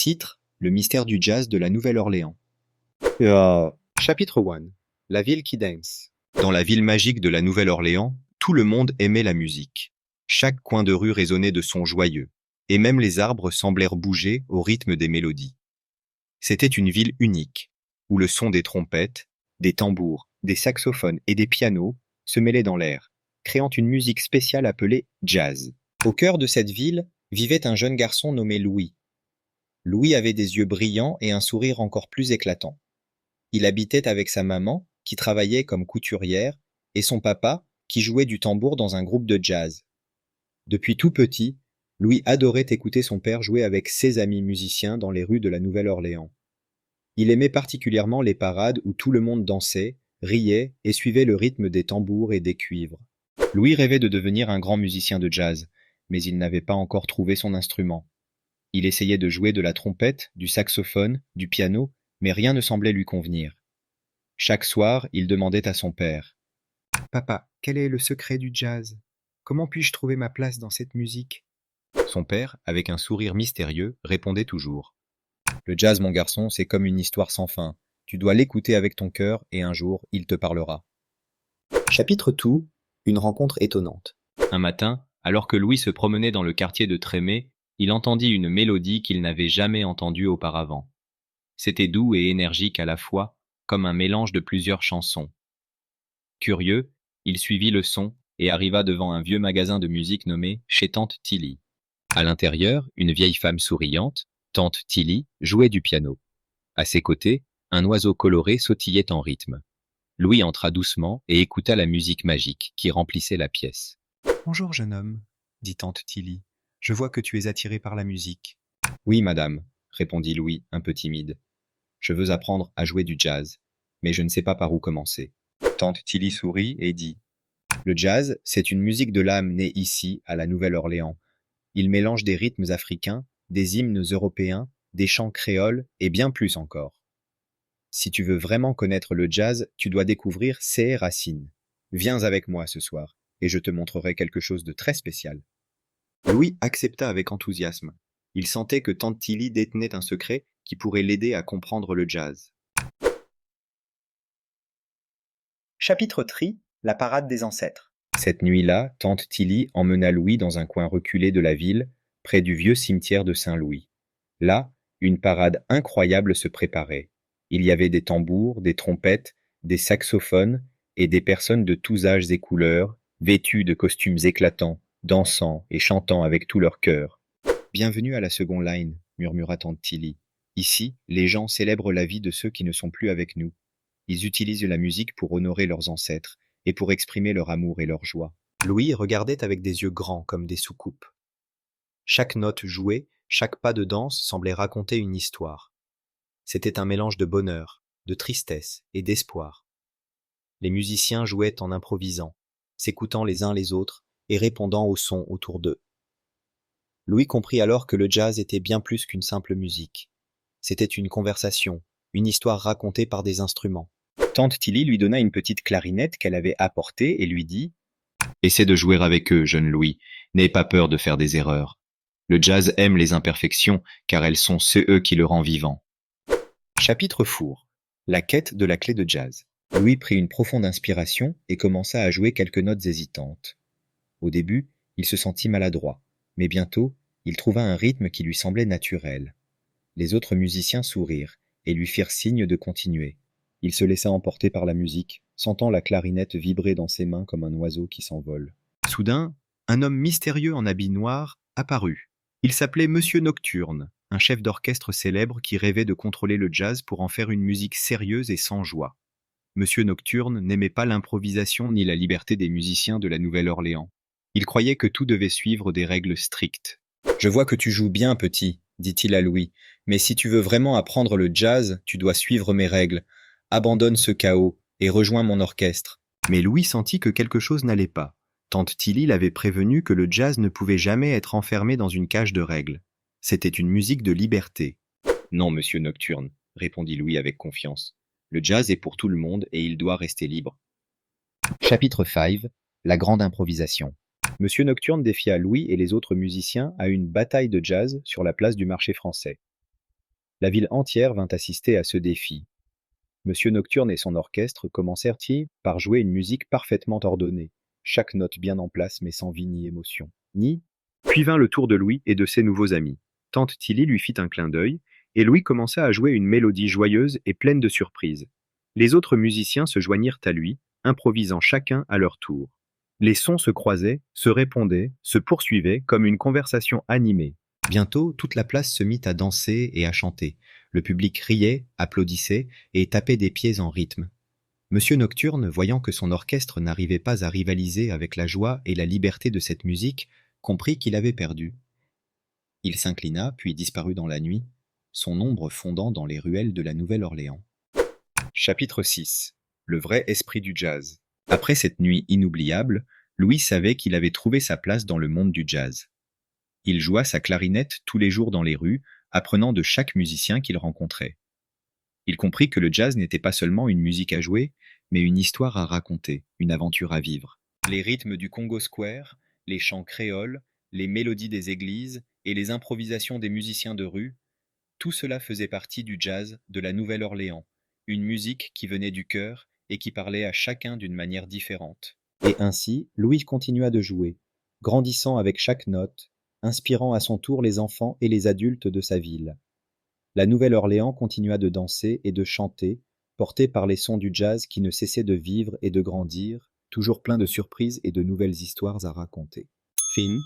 Titre: Le mystère du jazz de la Nouvelle-Orléans. Chapitre 1. La ville qui danse. Dans la ville magique de la Nouvelle-Orléans, tout le monde aimait la musique. Chaque coin de rue résonnait de sons joyeux, et même les arbres semblèrent bouger au rythme des mélodies. C'était une ville unique, où le son des trompettes, des tambours, des saxophones et des pianos se mêlaient dans l'air, créant une musique spéciale appelée jazz. Au cœur de cette ville vivait un jeune garçon nommé Louis. Louis avait des yeux brillants et un sourire encore plus éclatant. Il habitait avec sa maman, qui travaillait comme couturière, et son papa, qui jouait du tambour dans un groupe de jazz. Depuis tout petit, Louis adorait écouter son père jouer avec ses amis musiciens dans les rues de la Nouvelle-Orléans. Il aimait particulièrement les parades où tout le monde dansait, riait et suivait le rythme des tambours et des cuivres. Louis rêvait de devenir un grand musicien de jazz, mais il n'avait pas encore trouvé son instrument. Il essayait de jouer de la trompette, du saxophone, du piano, mais rien ne semblait lui convenir. Chaque soir, il demandait à son père: « Papa, quel est le secret du jazz? Comment puis-je trouver ma place dans cette musique ?» Son père, avec un sourire mystérieux, répondait toujours: « Le jazz, mon garçon, c'est comme une histoire sans fin. Tu dois l'écouter avec ton cœur et un jour, il te parlera. » Chapitre 2. Une rencontre étonnante. Un matin, alors que Louis se promenait dans le quartier de Trémé, il entendit une mélodie qu'il n'avait jamais entendue auparavant. C'était doux et énergique à la fois, comme un mélange de plusieurs chansons. Curieux, il suivit le son et arriva devant un vieux magasin de musique nommé Chez Tante Tilly. À l'intérieur, une vieille femme souriante, Tante Tilly, jouait du piano. À ses côtés, un oiseau coloré sautillait en rythme. Louis entra doucement et écouta la musique magique qui remplissait la pièce. « Bonjour, jeune homme, » dit Tante Tilly. « Je vois que tu es attiré par la musique. »« Oui, madame, » répondit Louis, un peu timide. « Je veux apprendre à jouer du jazz, mais je ne sais pas par où commencer. » Tante Tilly sourit et dit: « Le jazz, c'est une musique de l'âme née ici, à la Nouvelle-Orléans. Il mélange des rythmes africains, des hymnes européens, des chants créoles et bien plus encore. Si tu veux vraiment connaître le jazz, tu dois découvrir ses racines. Viens avec moi ce soir, et je te montrerai quelque chose de très spécial. » Louis accepta avec enthousiasme. Il sentait que Tante Tilly détenait un secret qui pourrait l'aider à comprendre le jazz. Chapitre 3. La parade des ancêtres. Cette nuit-là, Tante Tilly emmena Louis dans un coin reculé de la ville, près du vieux cimetière de Saint-Louis. Là, une parade incroyable se préparait. Il y avait des tambours, des trompettes, des saxophones et des personnes de tous âges et couleurs, vêtues de costumes éclatants, dansant et chantant avec tout leur cœur. « Bienvenue à la Second Line, » murmura Tante Tilly. « Ici, les gens célèbrent la vie de ceux qui ne sont plus avec nous. Ils utilisent la musique pour honorer leurs ancêtres et pour exprimer leur amour et leur joie. » Louis regardait avec des yeux grands comme des soucoupes. Chaque note jouée, chaque pas de danse semblait raconter une histoire. C'était un mélange de bonheur, de tristesse et d'espoir. Les musiciens jouaient en improvisant, s'écoutant les uns les autres et répondant aux sons autour d'eux. Louis comprit alors que le jazz était bien plus qu'une simple musique. C'était une conversation, une histoire racontée par des instruments. Tante Tilly lui donna une petite clarinette qu'elle avait apportée et lui dit: « Essaie de jouer avec eux, jeune Louis. N'aie pas peur de faire des erreurs. Le jazz aime les imperfections, car elles sont ceux qui le rendent vivant. » Chapitre Four. La quête de la clé de jazz. Louis prit une profonde inspiration et commença à jouer quelques notes hésitantes. Au début, il se sentit maladroit, mais bientôt, il trouva un rythme qui lui semblait naturel. Les autres musiciens sourirent et lui firent signe de continuer. Il se laissa emporter par la musique, sentant la clarinette vibrer dans ses mains comme un oiseau qui s'envole. Soudain, un homme mystérieux en habit noir apparut. Il s'appelait Monsieur Nocturne, un chef d'orchestre célèbre qui rêvait de contrôler le jazz pour en faire une musique sérieuse et sans joie. Monsieur Nocturne n'aimait pas l'improvisation ni la liberté des musiciens de la Nouvelle-Orléans. Il croyait que tout devait suivre des règles strictes. « Je vois que tu joues bien, petit, » dit-il à Louis, « mais si tu veux vraiment apprendre le jazz, tu dois suivre mes règles. Abandonne ce chaos et rejoins mon orchestre. » Mais Louis sentit que quelque chose n'allait pas. Tante Tilly l'avait prévenu que le jazz ne pouvait jamais être enfermé dans une cage de règles. C'était une musique de liberté. « Non, monsieur Nocturne, » répondit Louis avec confiance. « Le jazz est pour tout le monde et il doit rester libre. » Chapitre 5. La grande improvisation. Monsieur Nocturne défia Louis et les autres musiciens à une bataille de jazz sur la place du marché français. La ville entière vint assister à ce défi. Monsieur Nocturne et son orchestre commencèrent par jouer une musique parfaitement ordonnée, chaque note bien en place mais sans vie ni émotion. Puis vint le tour de Louis et de ses nouveaux amis. Tante Tilly lui fit un clin d'œil, et Louis commença à jouer une mélodie joyeuse et pleine de surprises. Les autres musiciens se joignirent à lui, improvisant chacun à leur tour. Les sons se croisaient, se répondaient, se poursuivaient comme une conversation animée. Bientôt, toute la place se mit à danser et à chanter. Le public riait, applaudissait et tapait des pieds en rythme. Monsieur Nocturne, voyant que son orchestre n'arrivait pas à rivaliser avec la joie et la liberté de cette musique, comprit qu'il avait perdu. Il s'inclina, puis disparut dans la nuit, son ombre fondant dans les ruelles de la Nouvelle-Orléans. Chapitre 6. Le vrai esprit du jazz. Après cette nuit inoubliable, Louis savait qu'il avait trouvé sa place dans le monde du jazz. Il joua sa clarinette tous les jours dans les rues, apprenant de chaque musicien qu'il rencontrait. Il comprit que le jazz n'était pas seulement une musique à jouer, mais une histoire à raconter, une aventure à vivre. Les rythmes du Congo Square, les chants créoles, les mélodies des églises et les improvisations des musiciens de rue, tout cela faisait partie du jazz de la Nouvelle-Orléans, une musique qui venait du cœur et qui parlait à chacun d'une manière différente. Et ainsi, Louis continua de jouer, grandissant avec chaque note, inspirant à son tour les enfants et les adultes de sa ville. La Nouvelle-Orléans continua de danser et de chanter, portée par les sons du jazz qui ne cessaient de vivre et de grandir, toujours plein de surprises et de nouvelles histoires à raconter. Fin.